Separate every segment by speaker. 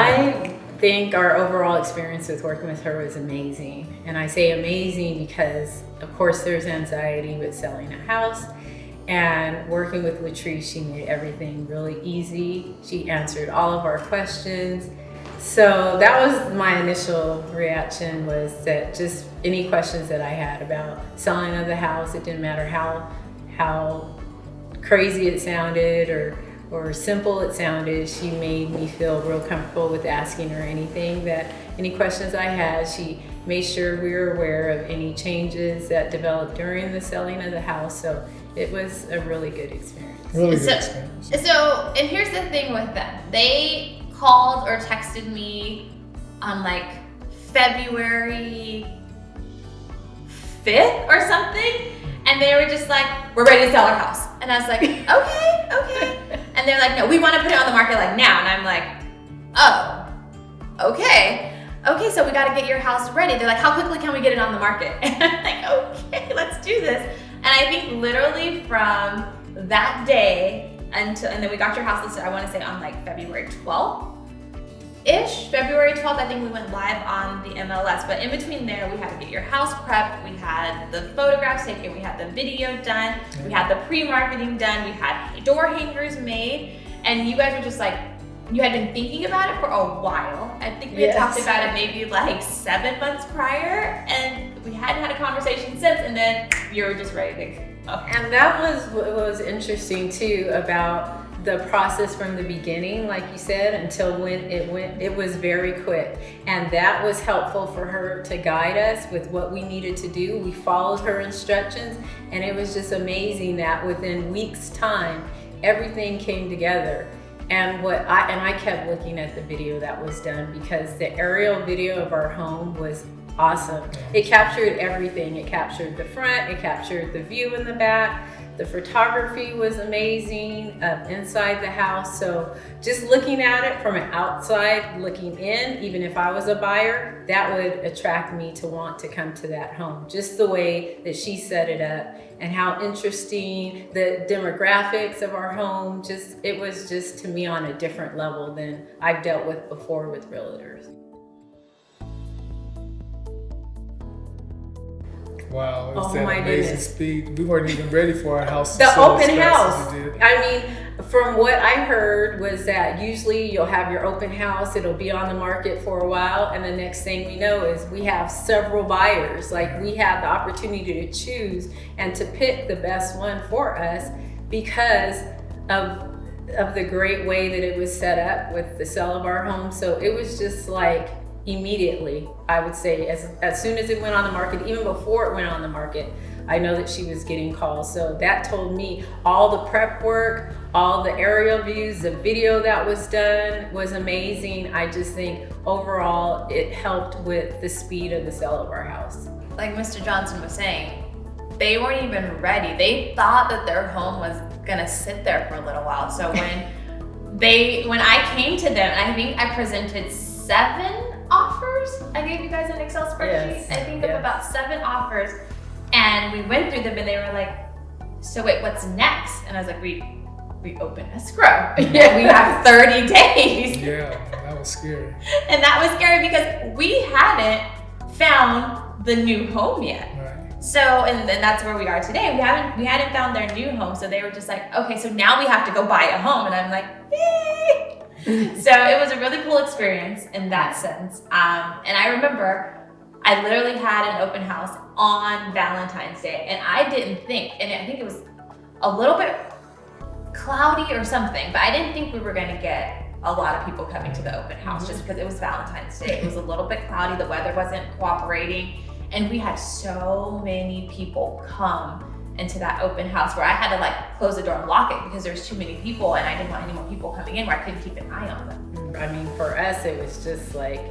Speaker 1: I think our overall experience with working with her was amazing. And I say amazing because, of course, there's anxiety with selling a house. And working with Latrice, she made everything really easy. She answered all of our questions. So that was my initial reaction, was that just any questions that I had about selling of the house, it didn't matter how crazy it sounded or simple it sounded, she made me feel real comfortable with asking her anything, that any questions I had, she made sure we were aware of any changes that developed during the selling of the house. So it was a really good experience.
Speaker 2: Really good experience.
Speaker 3: So, and here's the thing with them. They called or texted me on like February 5th or something. And they were just like, we're ready to sell our house. And I was like, okay. And they're like, no, we want to put it on the market like now. And I'm like, oh, okay. Okay, so we got to get your house ready. They're like, how quickly can we get it on the market? And I'm like, okay, let's do this. And I think literally from that day and then we got your house listed, I want to say on like February 12th-ish. February 12th, I think we went live on the MLS. But in between there, we had to get your house prepped. We had the photographs taken. We had the video done. We had the pre-marketing done. We had door hangers made. And you guys were just like, you had been thinking about it for a while. I think we had talked about it maybe like 7 months prior, and we hadn't had a conversation since, and then you were just ready to go.
Speaker 1: And that was what was interesting too about the process from the beginning, like you said, until when it was very quick. And that was helpful for her to guide us with what we needed to do. We followed her instructions, and it was just amazing that within weeks' time, everything came together. And I kept looking at the video that was done, because the aerial video of our home was awesome. It captured everything. It captured the front, it captured the view in the back. The photography was amazing inside the house. So just looking at it from an outside looking in, even if I was a buyer, that would attract me to want to come to that home. Just the way that she set it up and how interesting the demographics of our home, it was just to me on a different level than I've dealt with before with realtors.
Speaker 2: Wow, it's
Speaker 1: Oh
Speaker 2: that
Speaker 1: my
Speaker 2: amazing
Speaker 1: goodness.
Speaker 2: speed. We weren't even ready for our house.
Speaker 1: The open house.
Speaker 2: We did.
Speaker 1: I mean, from what I heard was that usually you'll have your open house, it'll be on the market for a while, and the next thing we know is we have several buyers. Like, we have the opportunity to choose and to pick the best one for us because of the great way that it was set up with the sale of our home. So it was just like immediately, I would say, as soon as it went on the market, even before it went on the market, I know that she was getting calls. So that told me all the prep work, all the aerial views, the video that was done was amazing. I just think overall it helped with the speed of the sale of our house.
Speaker 3: Like Mr. Johnson was saying, they weren't even ready. They thought that their home was gonna sit there for a little while. So when I came to them, and I think I presented 7 offers. I gave you guys an Excel spreadsheet.
Speaker 1: Yes.
Speaker 3: I think of about 7 offers, and we went through them, and they were like, "So wait, what's next?" And I was like, "We open escrow. Yeah, we have 30 days."
Speaker 2: Yeah, that was scary.
Speaker 3: And that was scary because we hadn't found the new home yet.
Speaker 2: Right.
Speaker 3: So, and that's where we are today. We hadn't found their new home, so they were just like, "Okay, so now we have to go buy a home," and I'm like, "Eh." So it was a really cool experience in that sense. And I remember I literally had an open house on Valentine's Day, and I didn't think, and I think it was a little bit cloudy or something, but I didn't think we were gonna get a lot of people coming to the open house just because it was Valentine's Day. It was a little bit cloudy, the weather wasn't cooperating, and we had so many people come into that open house where I had to like close the door and lock it because there's too many people, and I didn't want any more people coming in where I couldn't keep an eye on them.
Speaker 1: I mean, for us, it was just like,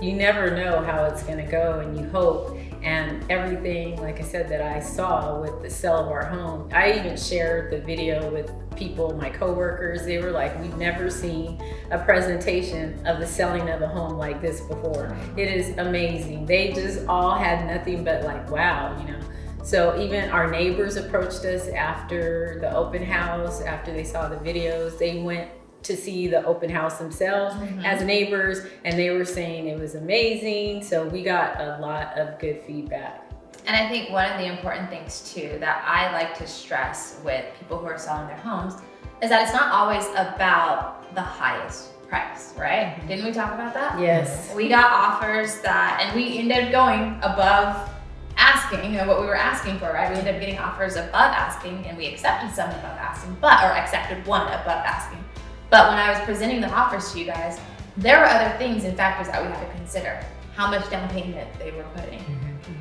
Speaker 1: you never know how it's gonna go, and you hope. And everything, like I said, that I saw with the sale of our home, I even shared the video with people, my coworkers. They were like, we've never seen a presentation of the selling of a home like this before. It is amazing. They just all had nothing but like, wow, you know. So even our neighbors approached us after the open house, after they saw the videos. They went to see the open house themselves as neighbors, and they were saying it was amazing. So we got a lot of good feedback.
Speaker 3: And I think one of the important things too that I like to stress with people who are selling their homes is that it's not always about the highest price, right? Didn't we talk about that?
Speaker 1: Yes.
Speaker 3: We got offers that, and we ended up going above asking, what we were asking for, right? We ended up getting offers above asking, and we accepted some above asking, or accepted one above asking. But when I was presenting the offers to you guys, there were other things and factors that we had to consider. How much down payment they were putting.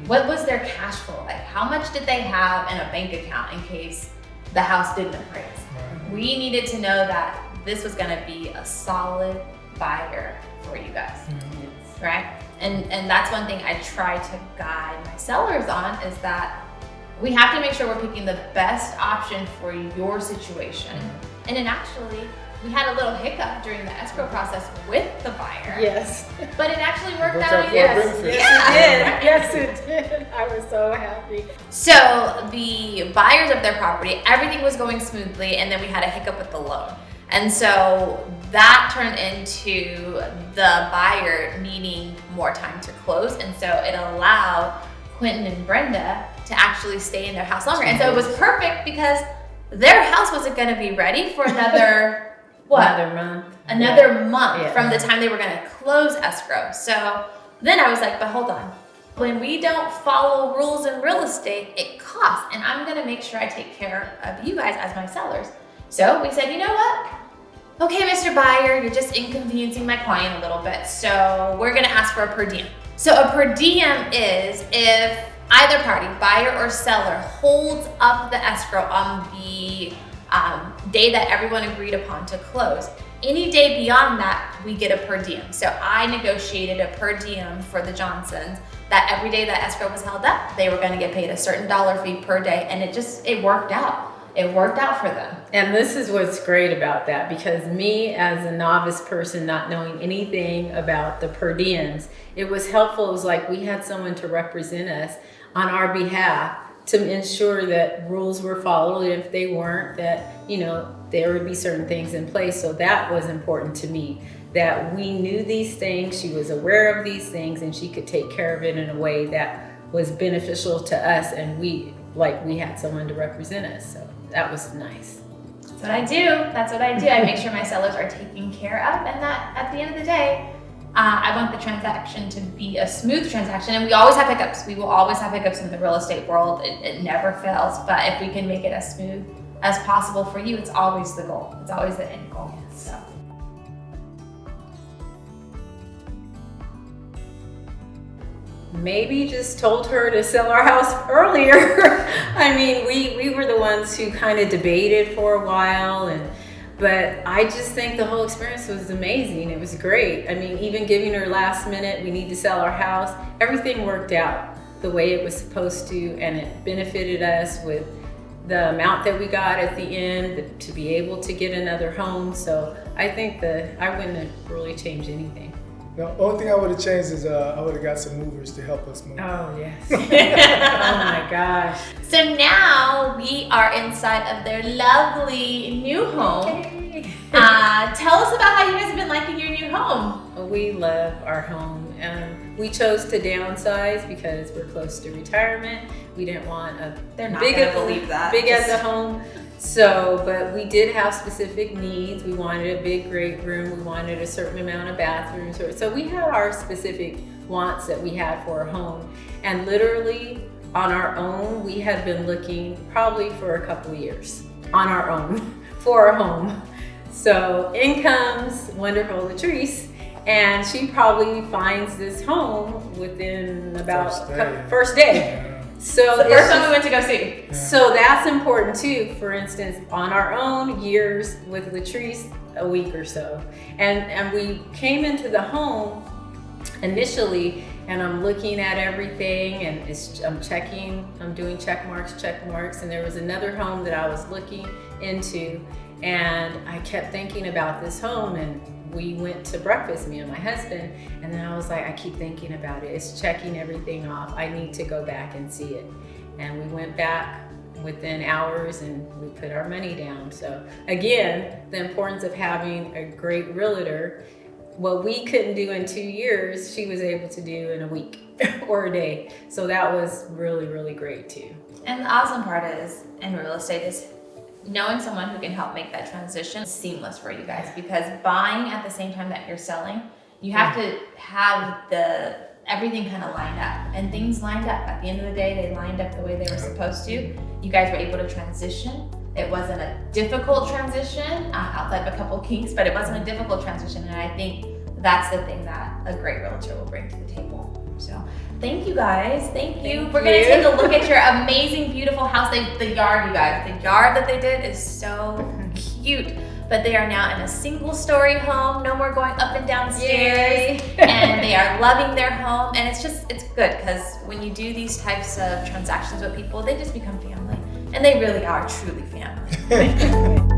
Speaker 3: What was their cash flow like? How much did they have in a bank account in case the house didn't appraise? We needed to know that this was gonna be a solid buyer for you guys, right? And that's one thing I try to guide my sellers on, is that we have to make sure we're picking the best option for your situation. And then actually, we had a little hiccup during the escrow process with the buyer.
Speaker 1: Yes.
Speaker 3: But it actually worked
Speaker 2: Worked
Speaker 3: out.
Speaker 2: out for
Speaker 1: Yes,
Speaker 2: our benefit.
Speaker 1: yes it did. I was so happy.
Speaker 3: So the buyers of their property, everything was going smoothly, and then we had a hiccup with the loan. And so that turned into the buyer needing more time to close. And so it allowed Quentin and Brenda to actually stay in their house longer. And so it was perfect because their house wasn't gonna be ready for another, Another month from the time they were gonna close escrow. So then I was like, but hold on. When we don't follow rules in real estate, it costs. And I'm gonna make sure I take care of you guys as my sellers. So we said, you know what? Okay, Mr. Buyer, you're just inconveniencing my client a little bit. So we're gonna ask for a per diem. So a per diem is if either party, buyer or seller, holds up the escrow on the day that everyone agreed upon to close. Any day beyond that, we get a per diem. So I negotiated a per diem for the Johnsons that every day that escrow was held up, they were gonna get paid a certain dollar fee per day, and it worked out. It worked out for them.
Speaker 1: And this is what's great about that, because me as a novice person not knowing anything about the per diems, it was helpful. It was like we had someone to represent us on our behalf to ensure that rules were followed. If they weren't, that, you know, there would be certain things in place. So that was important to me, that we knew these things, she was aware of these things, and she could take care of it in a way that was beneficial to us, and we had someone to represent us. So that was nice.
Speaker 3: That's what I do. That's what I do. I make sure my sellers are taken care of, and that at the end of the day, I want the transaction to be a smooth transaction. And we always have hiccups. We will always have hiccups in the real estate world. It never fails. But if we can make it as smooth as possible for you, it's always the goal. It's always the end goal. So.
Speaker 1: Maybe just told her to sell our house earlier. I mean, we were the ones who kind of debated for a while, but I just think the whole experience was amazing. It was great. I mean, even giving her last minute, we need to sell our house, everything worked out the way it was supposed to, and it benefited us with the amount that we got at the end to be able to get another home. So I think I wouldn't have really changed anything.
Speaker 2: The only thing I would have changed is I would have got some movers to help us move.
Speaker 1: Oh, yes. Oh, my gosh.
Speaker 3: So now we are inside of their lovely new home. Tell us about how you guys have been liking your new home.
Speaker 1: We love our home. We chose to downsize because we're close to retirement. We didn't want
Speaker 3: They're not gonna believe that.
Speaker 1: Big as a home. So, but we did have specific needs. We wanted a big, great room. We wanted a certain amount of bathrooms. So we had our specific wants that we had for a home. And literally on our own, we had been looking probably for a couple of years on our own for a home. So in comes wonderful Latrice, and she probably finds this home within about first day.
Speaker 2: Yeah.
Speaker 1: So
Speaker 3: the first one we went to go see.
Speaker 2: Yeah.
Speaker 1: So that's important too. For instance, on our own, years with Latrice, a week or so. And we came into the home initially, and I'm looking at everything, and I'm doing check marks, and there was another home that I was looking into, and I kept thinking about this home, and we went to breakfast, me and my husband, and then I was like, I keep thinking about it. It's checking everything off. I need to go back and see it. And we went back within hours, and we put our money down. So again, the importance of having a great realtor. What we couldn't do in 2 years, she was able to do in a week or a day. So that was really, really great too.
Speaker 3: And the awesome part is, in real estate, is knowing someone who can help make that transition seamless for you guys, because buying at the same time that you're selling, you have to have everything kind of lined up, and things lined up. At the end of the day, they lined up the way they were supposed to. You guys were able to transition. It wasn't a difficult transition, outside of a couple kinks, but it wasn't a difficult transition. And I think that's the thing that a great realtor will bring to the table. So thank you guys. Thank you. We're gonna take a look at your amazing, beautiful house. The yard, you guys. The yard that they did is so cute. But they are now in a single-story home. No more going up and down stairs. And they are loving their home. And it's good, because when you do these types of transactions with people, they just become family. And they really are truly family.